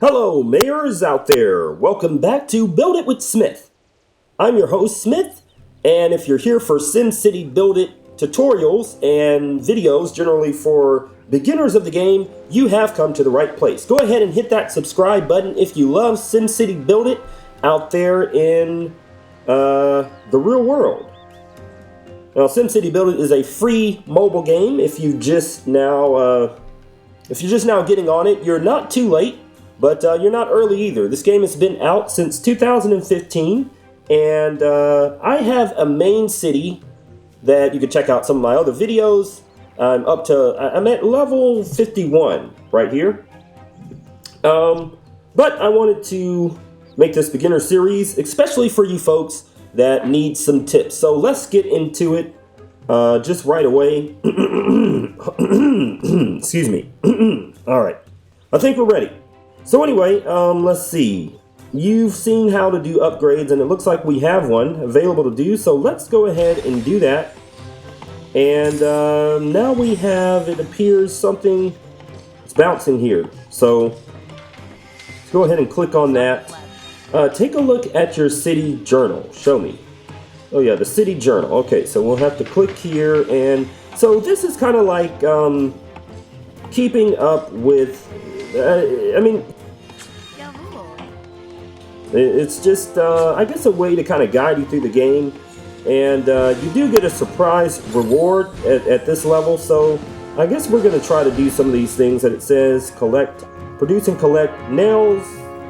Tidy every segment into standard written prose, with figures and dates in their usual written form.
Hello, mayors out there. Welcome back to Build It with Smith. I'm your host, Smith, and if you're here for SimCity Buildit tutorials and videos, generally for beginners of the game, you have come to the right place. Go ahead and hit that subscribe button if you love SimCity Buildit out there in the real world. Now, SimCity Buildit is a free mobile game. If you're just now getting on it, you're not too late. But you're not early either. This game has been out since 2015, and I have a main city that you can check out some of my other videos. I'm at level 51 right here. But I wanted to make this beginner series, especially for you folks that need some tips. So let's get into it just right away. Excuse me. All right, I think we're ready. So anyway, let's see. You've seen how to do upgrades, and it looks like we have one available to do. So let's go ahead and do that. And now we have, it appears, something is bouncing here. So let's go ahead and click on that. Take a look at your city journal. Show me. Oh yeah, the city journal. Okay, so we'll have to click here. And so this is kind of like keeping up with... it's just, I guess, a way to kind of guide you through the game. And you do get a surprise reward at this level. So I guess we're going to try to do some of these things that it says. Produce and collect nails,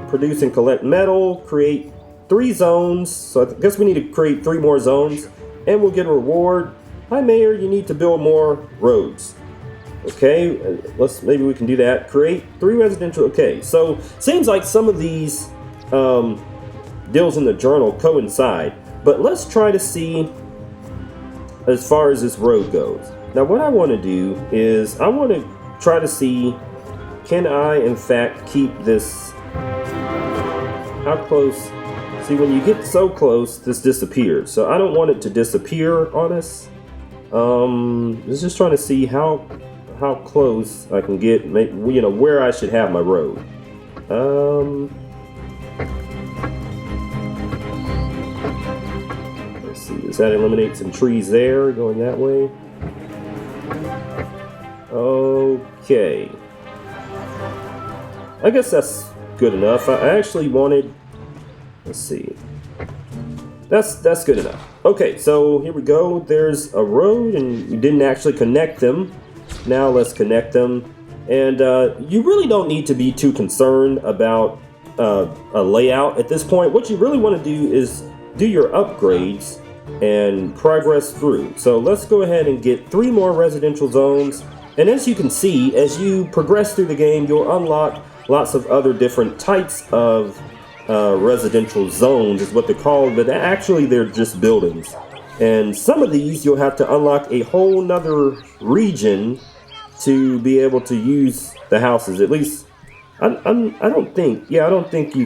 produce and collect metal, create 3 zones. So I guess we need to create 3 more zones. And we'll get a reward. Hi, Mayor, you need to build more roads. Okay, maybe we can do that. Create 3 residential. Okay, so seems like some of these deals in the journal coincide, but let's try to see as far as this road goes. Now, what I want to do is I want to try to see, can I in fact keep this? How close? See, when you get so close, this disappears. So I don't want it to disappear on us. It's just trying to see how close I can get, you know, where I should have my road. Let's see, does that eliminate some trees there, going that way? Okay. I guess that's good enough. I actually wanted, let's see. That's good enough. Okay, so here we go. There's a road, and we didn't actually connect them. Now let's connect them. And you really don't need to be too concerned about a layout at this point. What you really want to do is do your upgrades and progress through. So let's go ahead and get 3 more residential zones. And as you can see, as you progress through the game, you'll unlock lots of other different types of residential zones is what they're called, but actually they're just buildings. And some of these you'll have to unlock a whole nother region to be able to use the houses. At least I don't think you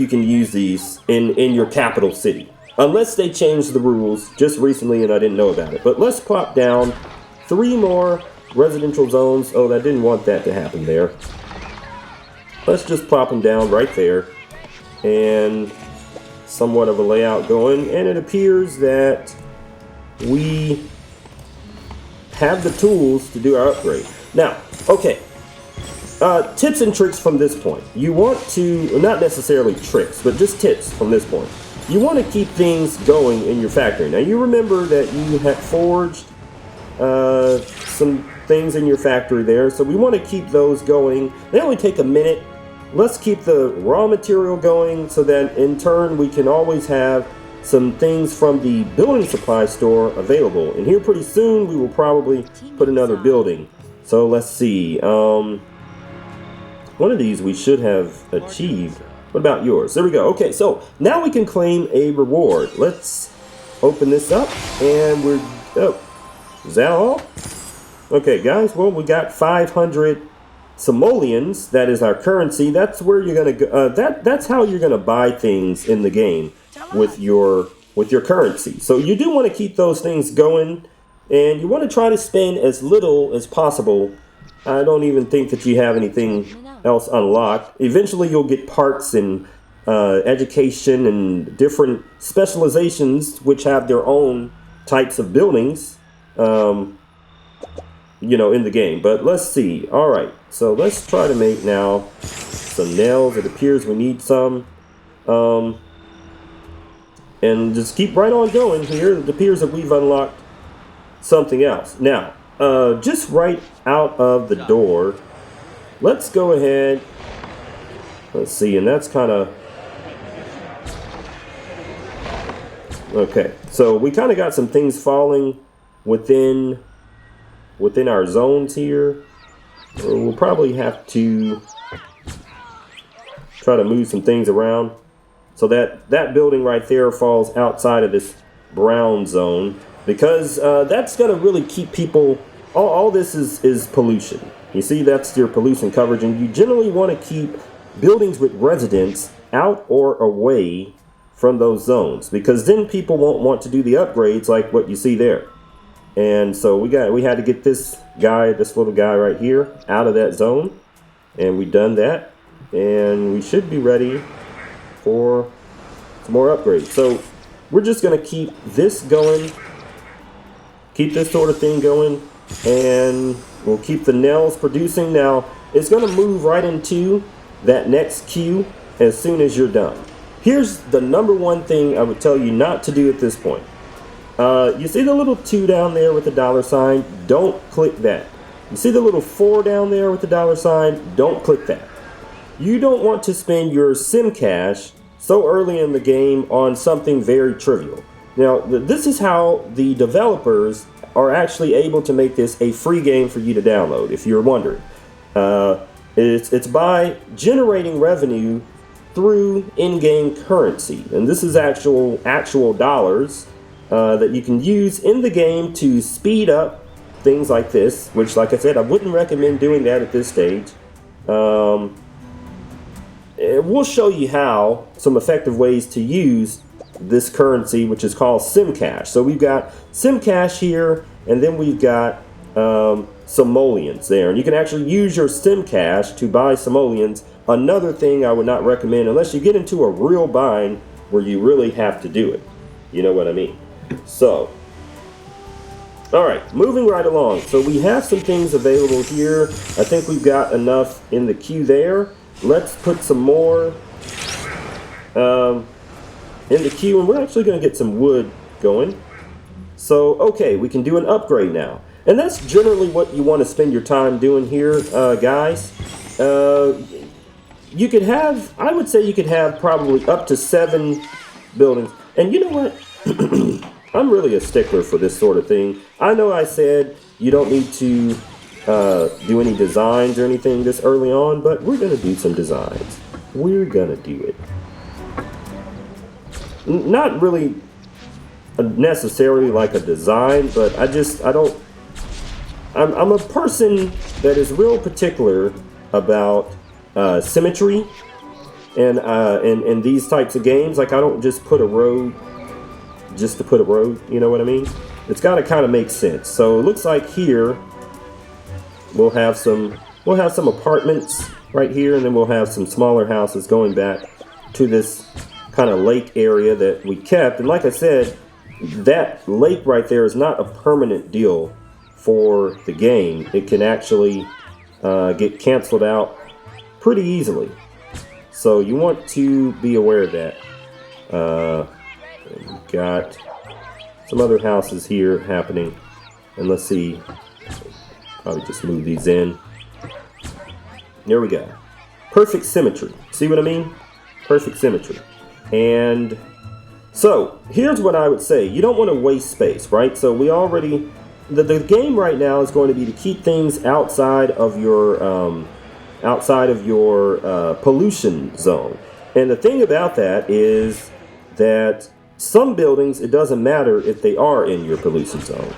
can use these in your capital city unless they changed the rules just recently and I didn't know about it. But let's plop down 3 more residential zones. Oh, I didn't want that to happen there. Let's just plop them down right there, and somewhat of a layout going, and it appears that we have the tools to do our upgrade. Now, okay, tips and tricks from this point. You want to, well, not necessarily tricks, but just tips from this point. You want to keep things going in your factory. Now, you remember that you have forged some things in your factory there, so we want to keep those going. They only take a minute. Let's keep the raw material going so that in turn we can always have some things from the building supply store available. And here pretty soon we will probably put another building. So let's see. One of these we should have achieved. What about yours? There we go. Okay, so now we can claim a reward. Let's open this up and we're... Oh, is that all? Okay, guys. Well, we got 500 simoleons. That is our currency. That's where you're gonna go. That's how you're gonna buy things in the game with your currency. So you do want to keep those things going, and you want to try to spend as little as possible I don't even think that you have anything else unlocked. Eventually you'll get parts and education and different specializations which have their own types of buildings, you know, in the game. But let's see. All right, so let's try to make now some nails. It appears we need some. And just keep right on going here. It appears that we've unlocked something else. Now, just right out of the door, let's go ahead. Let's see, and that's kind of... Okay, so we kind of got some things falling within our zones here. We'll probably have to try to move some things around. So that building right there falls outside of this brown zone, because that's going to really keep people... All this is pollution. You see, that's your pollution coverage, and you generally want to keep buildings with residents out or away from those zones, because then people won't want to do the upgrades like what you see there. And so we had to get this little guy right here out of that zone, and we done that, and we should be ready for some more upgrades. So we're just going to keep this going, keep this sort of thing going, and we'll keep the nails producing. Now it's going to move right into that next queue as soon as you're done. Here's the number one thing I would tell you not to do at this point. You see the little 2 down there with the $sign? Don't click that. You see the little 4 down there with the $sign? Don't click that. You don't want to spend your sim cash so early in the game on something very trivial. Now, this is how the developers are actually able to make this a free game for you to download, if you're wondering. It's by generating revenue through in-game currency. And this is actual dollars that you can use in the game to speed up things like this, which, like I said, I wouldn't recommend doing that at this stage. We'll show you how, some effective ways to use this currency, which is called SimCash. So we've got SimCash here, and then we've got simoleons there. And you can actually use your SimCash to buy simoleons. Another thing I would not recommend unless you get into a real bind where you really have to do it. You know what I mean? So, all right, moving right along. So we have some things available here. I think we've got enough in the queue there. Let's put some more in the queue, and we're actually going to get some wood going. So, okay, we can do an upgrade now. And that's generally what you want to spend your time doing here, guys. You could have, I would say you could have probably up to 7 buildings. And you know what? I'm really a stickler for this sort of thing. I know I said you don't need to do any designs or anything this early on, but we're going to do some designs. We're going to do it. Not really necessarily like a design, but I'm a person that is real particular about symmetry and these types of games. Like, I don't just put a road just to put a road, you know what I mean? It's got to kind of make sense. So it looks like here we'll have some apartments right here, and then we'll have some smaller houses going back to this kind of lake area that we kept. And like I said, that lake right there is not a permanent deal for the game. It can actually get canceled out pretty easily. So you want to be aware of that. We've got some other houses here happening. And let's see. Probably just move these in. There we go. Perfect symmetry. See what I mean? Perfect symmetry. And so here's what I would say. You don't want to waste space, right? So we already... The game right now is going to be to keep things outside of your pollution zone. And the thing about that is that some buildings, it doesn't matter if they are in your pollution zone.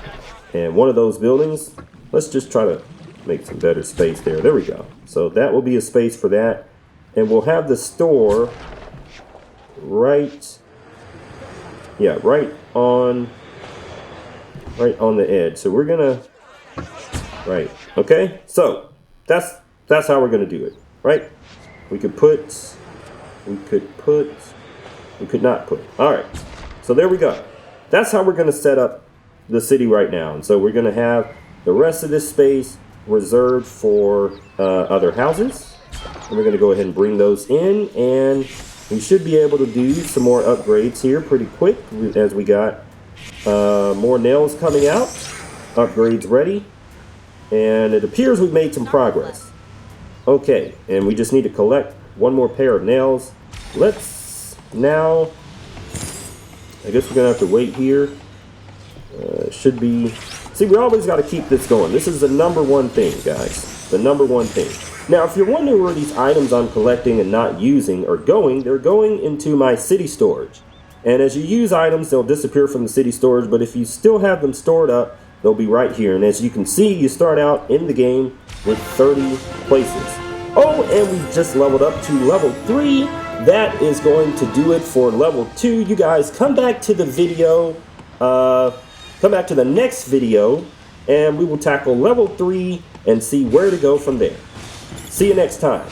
And one of those buildings, let's just try to make some better space there. There we go. So that will be a space for that. And we'll have the store right on the edge. So we're gonna Right. Okay. So that's how we're going to do it. Right. We could not put. All right. So there we go. That's how we're going to set up the city right now. And so we're going to have the rest of this space reserved for other houses. And we're going to go ahead and bring those in, and we should be able to do some more upgrades here pretty quick as we got more nails coming out. Upgrades ready. And it appears we've made some progress. Okay, and we just need to collect one more pair of nails. Let's now, I guess we're going to have to wait here. Should be, see, we always got to keep this going. This is the number one thing, guys. The number one thing. Now, if you're wondering where these items I'm collecting and not using are going, they're going into my city storage. And as you use items, they'll disappear from the city storage, but if you still have them stored up, they'll be right here. And as you can see, you start out in the game with 30 places. Oh, and we just leveled up to level 3. That is going to do it for level 2. You guys come back to the video, come back to the next video, and we will tackle level 3 and see where to go from there. See you next time.